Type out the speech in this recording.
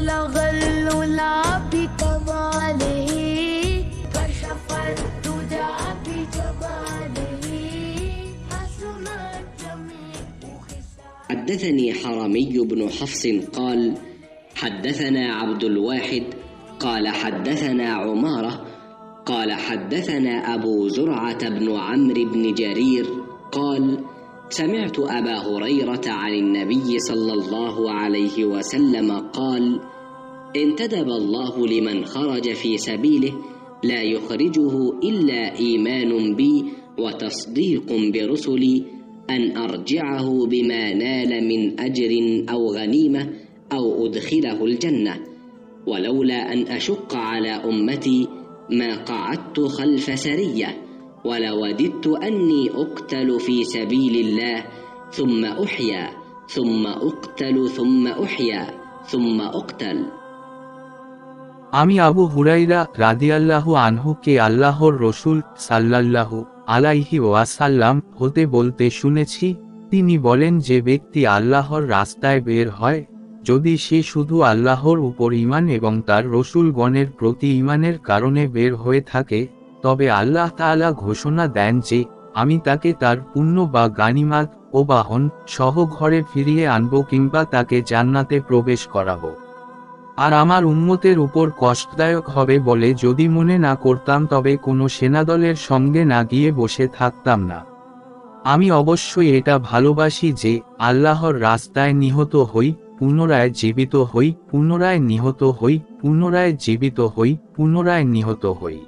بلغ العلا بكماله كشف الدجى بجماله حسنت جميع خصاله. حدثني حرمي بن حفص قال حدثنا عبد الواحد قال حدثنا عمارة قال حدثنا أبو زرعة بن عمرو بن جرير قال سمعت أبا هريرة عن النبي صلى الله عليه وسلم قال انتدب الله لمن خرج في سبيله لا يخرجه إلا إيمان بي وتصديق برسلي أن أرجعه بما نال من أجر أو غنيمة أو أدخله الجنة ولولا أن أشق على أمتي ما قعدت خلف سرية ولوددت أني أقتل في سبيل الله ثم أحيا ثم أقتل ثم أحيا ثم أقتل. আমি আবু হুরাইরা রাদিয়াল্লাহু আনহুকে আল্লাহর রসূল সাল্লাল্লাহু আলাইহি ওয়াসাল্লাম হতে বলতে শুনেছি, তিনি বলেন, যে ব্যক্তি আল্লাহর রাস্তায় বের হয়, যদি সে শুধু আল্লাহর উপর ঈমান এবং তার রসূলগণের প্রতি ঈমানের কারণে বের হয়ে থাকে, তবে আল্লাহ তাআলা ঘোষণা দেন যে আমি তাকে তার পুণ্য বা গানিমাত ও বাহন সহ ঘরে ফিরিয়ে আনব কিংবা তাকে জান্নাতে প্রবেশ করাবো। আর আমার উম্মতের উপর কষ্টদায়ক হবে বলে যদি মনে না করতাম তবে কোনো সেনাদলের সঙ্গে না গিয়ে বসে থাকতাম না। আমি অবশ্যই এটা ভালোবাসি যে আল্লাহর রাস্তায় নিহত হই, পুনরায় জীবিত হই, পুনরায় নিহত হই, পুনরায় জীবিত হই, পুনরায় নিহত হই।